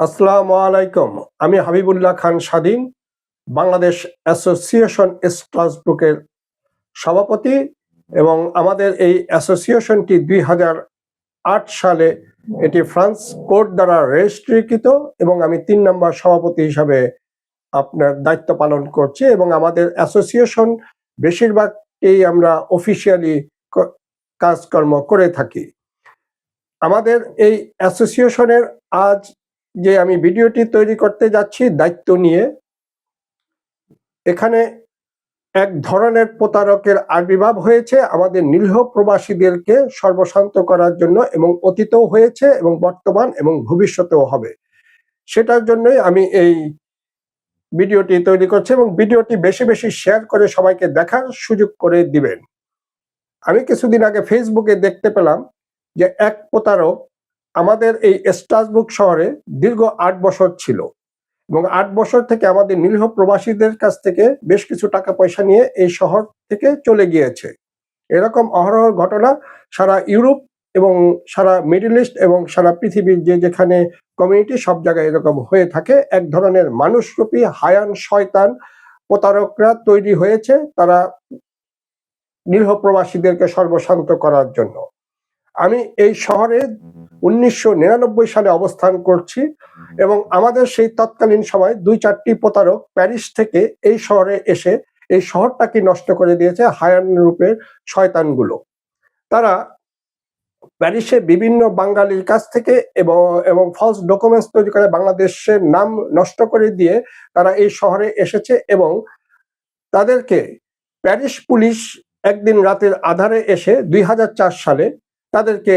আসসালামু আলাইকুম। আমি হাবিবুল্লাহ খান স্বাধীন, বাংলাদেশ অ্যাসোসিয়েশন স্ট্রাসবুর্গের সভাপতি এবং আমাদের এই অ্যাসোসিয়েশনটি 2008 সালে এটি ফ্রান্স কোর্ট দ্বারা রেজিস্ট্রিকৃত এবং আমি 3 নম্বর সভাপতি হিসাবে আপনার দায়িত্ব পালন করছি এবং আমাদের অ্যাসোসিয়েশন বেশিরভাগই আমরা অফিসিয়ালি কাজকর্ম করে থাকি। আমাদের এই অ্যাসোসিয়েশনের আজ যে আমি ভিডিওটি তৈরি করতে যাচ্ছি দায়িত্ব নিয়ে, এখানে এক ধরনের প্রতারকের আবির্ভাব হয়েছে আমাদের নিরীহ প্রবাসীদেরকে সর্বশান্ত করার জন্য এবং অতীতেও হয়েছে এবং বর্তমান এবং ভবিষ্যতেও হবে। সেটার জন্যই আমি এই ভিডিওটি তৈরি করছি এবং ভিডিওটি বেশি বেশি শেয়ার করে সবাইকে দেখার সুযোগ করে দিবেন। আমি কিছুদিন আগে ফেসবুকে দেখতে পেলাম যে এক প্রতারক আমাদের এই স্ট্রাসবুর্গ শহরে দীর্ঘ 8 বছর ছিল এবং 8 বছর থেকে আমাদের নিরীহ প্রবাসীদের কাছ থেকে বেশ কিছু টাকা পয়সা নিয়ে এই শহর থেকে চলে গিয়েছে। এরকম অহরহ ঘটনা সারা ইউরোপ এবং সারা মিডল ইস্ট এবং সারা পৃথিবীর যেখানে কমিউনিটি সব জায়গায় এরকম হয়ে থাকে। এক ধরনের মানুষরূপী হায়ান শয়তান প্রতারকরা তৈরি হয়েছে তারা নিরীহ প্রবাসীদেরকে সর্বশান্ত করার জন্য। আমি এই শহরে 1999 সালে অবস্থান করছি এবং আমাদের সেই তৎকালীন সময় 2-4টি প্রতারক প্যারিস থেকে এই শহরে এসে এই শহরটাকে নষ্ট করে দিয়েছে হায়ান রূপের শয়তানগুলো। তারা প্যারিসে বিভিন্ন বাঙালির কাছ থেকে এবং ফলস ডকুমেন্টস তৈরি করে বাংলাদেশের নাম নষ্ট করে দিয়ে তারা এই শহরে এসেছে এবং তাদেরকে প্যারিস পুলিশ একদিন রাতের আধারে এসে 2004 সালে তাদেরকে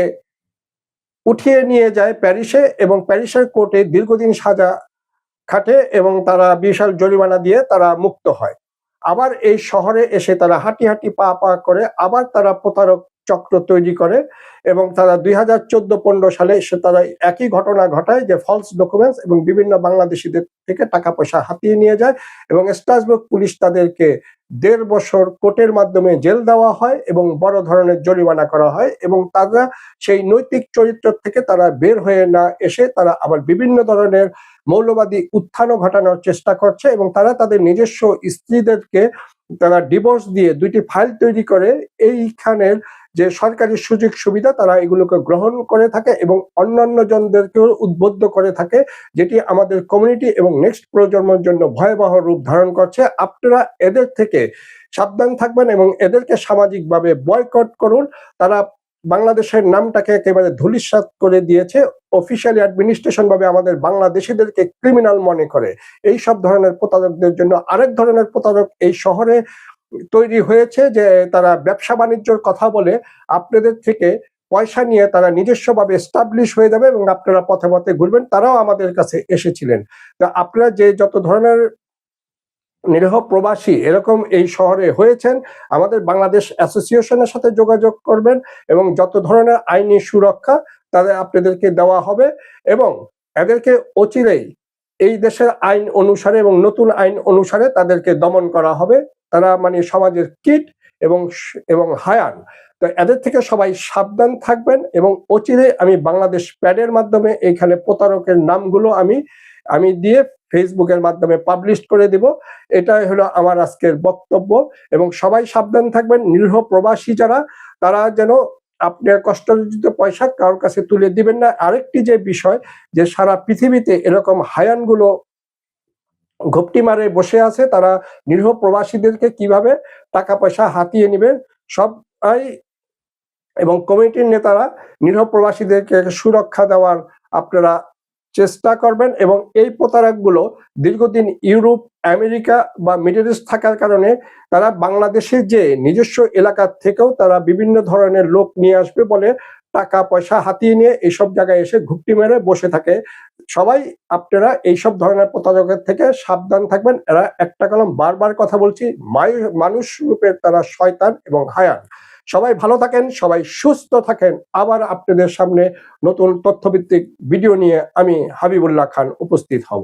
উঠিয়ে নিয়ে যায় প্যারিসে এবং প্যারিসের কোর্টে দীর্ঘদিন সাজা খাটে এবং তারা বিশাল জরিমানা দিয়ে তারা মুক্ত হয়। আবার এই শহরে এসে তারা হাঁটি হাঁটি পা পা করে আবার তারা প্রতারক চক্র তৈরি করে এবং তারা 2014-15 সালে এসে তারা একই ঘটনা ঘটায় যে ফলস ডকুমেন্টস এবং বিভিন্ন বাংলাদেশিদের থেকে টাকা পয়সা হাতিয়ে নিয়ে যায় এবং স্ট্রাসবুর্গ পুলিশ তাদেরকে 1.5 বছর কোর্টের মাধ্যমে জেল দেওয়া হয় এবং বড় ধরনের জরিমানা করা হয় এবং তারা সেই নৈতিক চরিত্র থেকে তারা বের হয়ে না এসে তারা আবার বিভিন্ন ধরনের মৌলবাদী উত্থানও ঘটানোর চেষ্টা করছে এবং তারা তাদের নিজস্ব স্ত্রীদেরকে তারা ডিভোর্স দিয়ে 2টি ফাইল তৈরি করে এইখানের যে সরকারি সুযোগ সুবিধা তারা এগুলোকে গ্রহণ করে থাকে এবং অন্যান্য জনদেরকেও উদ্বুদ্ধ করে থাকে, যেটি আমাদের কমিউনিটি এবং নেক্সট প্রজন্মের জন্য ভয়াবহ রূপ ধারণ করছে। আপনারা এদের থেকে সাবধান থাকবেন এবং এদেরকে সামাজিকভাবে বয়কট করুন। তারা বাংলাদেশের নামটাকে একেবারে ধূলিসাৎ করে দিয়েছে, অফিসিয়ালি অ্যাডমিনিস্ট্রেশন ভাবে আমাদের বাংলাদেশিদেরকে ক্রিমিনাল মনে করে। এই সব ধরনের প্রতারকদের জন্য আরেক ধরনের প্রতারক এই শহরে তৈরি হয়েছে যে তারা ব্যবসা বাণিজ্যর কথা বলে আপনাদের থেকে পয়সা নিয়ে তারা নিজস্বভাবে এস্টাবলিশ হয়ে যাবে এবং আপনারা পথে পথে ঘুরবেন। তারাও আমাদের কাছে এসেছিলেন। তা আপনারা যে যত ধরনের নিরীহ প্রবাসী এরকম এই শহরে হয়েছেন আমাদের বাংলাদেশ অ্যাসোসিয়েশনের সাথে যোগাযোগ করবেন এবং যত ধরনের আইনি সুরক্ষা তাদের আপনাদেরকে দেওয়া হবে এবং এদেরকে অচিরেই এই দেশের আইন অনুসারে এবং নতুন আইন অনুসারে তাদেরকে দমন করা হবে। তারা মানে সমাজের কীট এবং হায়ান। তো এদের থেকে সবাই সাবধান থাকবেন এবং অচিরে আমি বাংলাদেশ প্যাডের মাধ্যমে এইখানে প্রতারকের নামগুলো আমি দিয়ে ফেসবুকের মাধ্যমে পাবলিশ করে দিব। এটাই হলো আমার আজকের বক্তব্য এবং সবাই সাবধান থাকবেন। নিরীহ প্রবাসী যারা তারা যেন আপনার কষ্টার্জিত পয়সা কারোর কাছে তুলে দিবেন না। আরেকটি যে বিষয় যে সারা পৃথিবীতে এরকম হায়ানগুলো ঘুপটি মারে বসে আছে, তারা নিরীহ প্রবাসীদেরকে কিভাবে টাকা পয়সা হাতিয়ে নেবে সবাই এবং কমিটির নেতারা নিরীহ প্রবাসীদেরকে সুরক্ষা দেওয়ার আপনারা চেষ্টা করবেন এবং এই প্রতারকগুলো দীর্ঘদিন ইউরোপ, আমেরিকা বা মিডল ইস্ট থাকার কারণে তারা বাংলাদেশের যে নিজস্ব এলাকা থেকেও তারা বিভিন্ন ধরনের লোক নিয়ে আসবে বলে টাকা পয়সা হাতিয়ে নিয়ে এইসব জায়গায় এসে ঘুপটি মেরে বসে থাকে। সবাই আপনারা এইসব ধরনের প্রতারকের থেকে সাবধান থাকবেন। এরা একটা কলম বারবার কথা বলছি, মানুষ রূপের তারা শয়তান এবং হায়ান। সবাই ভালো থাকেন, সবাই সুস্থ থাকেন। আবার আপনাদের সামনে নতুন তথ্যভিত্তিক ভিডিও নিয়ে আমি হাবিবুল্লাহ খান উপস্থিত হব।